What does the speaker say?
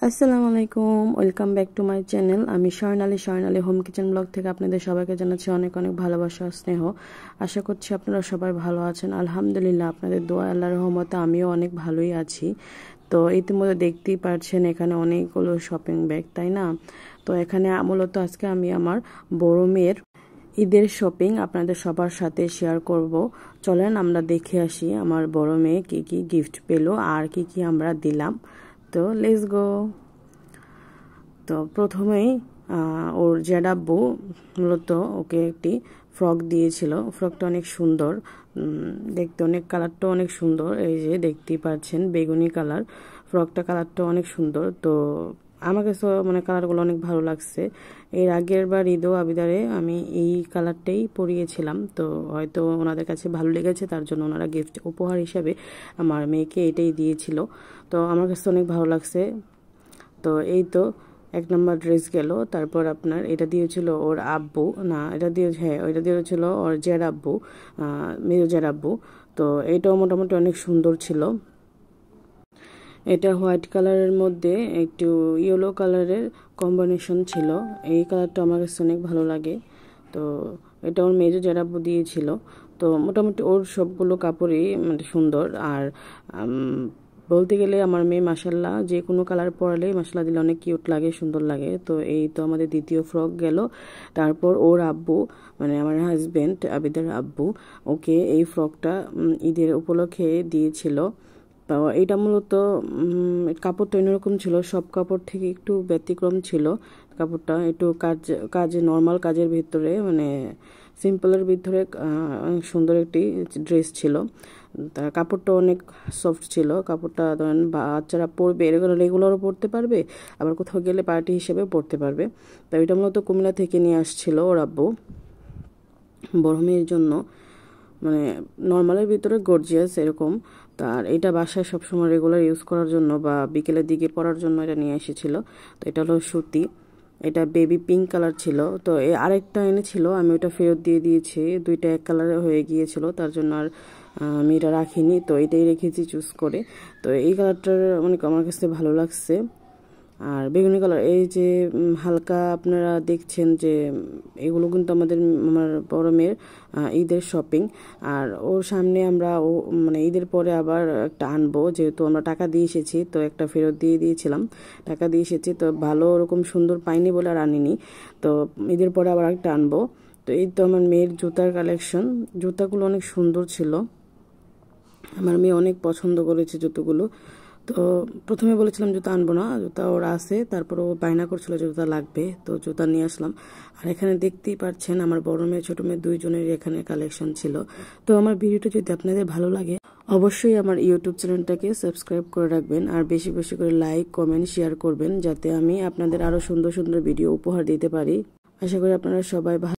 আসসালামু আলাইকুম, welcome back to my channel. আমি স্বর্ণালী হোম কিচেন ব্লগ থেকে আপনাদের সবাইকে জানাচ্ছি অনেক অনেক ভালোবাসা ও স্নেহ। আশা করছি আপনারা সবাই ভালো আছেন। আলহামদুলিল্লাহ, আপনাদের দোয়া আল্লাহর রহমতে আমিও অনেক ভালোই আছি। তো ইতিমধ্যে দেখতেই পাচ্ছেন এখানে অনেকগুলো শপিং ব্যাগ, তাই না? তো এখানে মূলত আজকে আমি আমার বড় মেয়ের ঈদের শপিং আপনাদের সবার সাথে শেয়ার করব। চলেন আমরা দেখে আসি আমার বড় মেয়ে কি কি গিফট পেলো আর কি কি আমরা দিলাম। তো লেটস গো। তো প্রথমেই ওর জ্যাঠাব্বু মূলত ওকে একটি ফ্রক দিয়েছিল। ফ্রকটা অনেক সুন্দর, দেখতে অনেক, কালারটা অনেক সুন্দর। এই যে দেখতেই পাচ্ছেন বেগুনি কালার ফ্রকটা, কালারটা অনেক সুন্দর। তো আমার কাছে মানে কালারগুলো অনেক ভালো লাগছে। এর আগের বার ঈদও আবিদারে আমি এই কালারটাই পরিয়েছিলাম, তো হয়তো ওনাদের কাছে ভালো লেগেছে, তার জন্য ওনারা গিফট উপহার হিসাবে আমার মেয়েকে এটাই দিয়েছিল। তো আমার কাছে অনেক ভালো লাগছে। তো এই তো এক নম্বর ড্রেস গেল। তারপর আপনার এটা দিয়েছিল ওর আব্বু, না এটা দিয়ে, হ্যাঁ এটা দিয়েছিল ওর জ্যাঠাব্বু, মেজো জ্যাঠাব্বু। তো এটাও মোটামুটি অনেক সুন্দর ছিল। এটা হোয়াইট কালারের মধ্যে একটু ইয়েলো কালারের কম্বিনেশন ছিল। এই কালারটা আমার কাছে অনেক ভালো লাগে। তো এটা ওর মেজো জ্যাঠাব্বু দিয়েছিল। তো মোটামুটি ওর সবগুলো কাপড়ই মানে সুন্দর। আর বলতে গেলে আমার মেয়ে মাশাল্লাহ যে কোনো কালার পরালেই মাশাল্লাহ দিলে অনেক কিউট লাগে, সুন্দর লাগে। তো এই তো আমাদের দ্বিতীয় ফ্রক গেল। তারপর ওর আব্বু মানে আমার হাজবেন্ড আবিদের আব্বু ওকে এই ফ্রকটা ঈদের উপলক্ষে দিয়েছিল। তো এটা মূলত কাপড়টা অন্যরকম ছিল, সব কাপড় থেকে একটু ব্যতিক্রম ছিল। কাপড়টা একটু কাজে নর্মাল কাজের ভিতরে মানে সিম্পলের ভিতরে অনেক সুন্দর একটি ড্রেস ছিল। তার কাপড়টা অনেক সফট ছিল। কাপড়টা ধরেন বাচ্চারা পরবে, এরকম রেগুলারও পরতে পারবে, আবার কোথাও গেলে পার্টি হিসেবে পরতে পারবে। তো এটা মূলত কুমিল্লা থেকে নিয়ে আসছিল ওর আব্বু বড় মেয়ের জন্য, মানে নর্মালের ভিতরে গর্জিয়াস এরকম। তার এটা বাসায় সবসময় রেগুলার ইউজ করার জন্য বা বিকেলের দিকে পরার জন্য এটা নিয়ে এসেছিল। তো এটা হলো সুতি, এটা বেবি পিঙ্ক কালার ছিল। তো আরেকটা এনেছিল, আমি ওটা ফেরত দিয়ে দিয়েছি, দুইটা এক কালারে হয়ে গিয়েছিল, তার জন্য আর আমি এটা রাখিনি। তো এটাই রেখেছি চুজ করে। তো এই কালারটার অনেক আমার কাছে ভালো লাগছে। আর বেগুনি কালার এই যে হালকা আপনারা দেখছেন যে এগুলো কিন্তু আমার বড় মেয়ের ঈদের শপিং। আর ওর সামনে আমরা মানে ঈদের পরে আবার একটা আনবো, যেহেতু আমরা টাকা দিয়ে এসেছি, তো একটা ফেরত দিয়ে দিয়েছিলাম, টাকা দিয়ে এসেছি, তো ভালো ওরকম সুন্দর পাইনি বলে আর আনিনি। তো ঈদের পরে আবার একটা আনবো। তো এই তো আমার মেয়ের জুতার কালেকশন, জুতাগুলো অনেক সুন্দর ছিল, আমার মেয়ে অনেক পছন্দ করেছে জুতোগুলো। তো প্রথমে বলেছিলাম জুতা আনবো না, জুতা ওরা আছে, তারপর ও বায়না করছিল যে জুতা লাগবে, তো জুতা নিয়ে আসলাম। আর এখানে দেখতেই পাচ্ছেন আমার বড় মেয়ে ছোট মেয়ে দুইজনের এখানে কালেকশন ছিল। তো আমার ভিডিওটা যদি আপনাদের ভালো লাগে অবশ্যই আমার ইউটিউব চ্যানেলটাকে সাবস্ক্রাইব করে রাখবেন, আর বেশি বেশি করে লাইক কমেন্ট শেয়ার করবেন, যাতে আমি আপনাদের আরো সুন্দর সুন্দর ভিডিও উপহার দিতে পারি। আশা করি আপনারা সবাই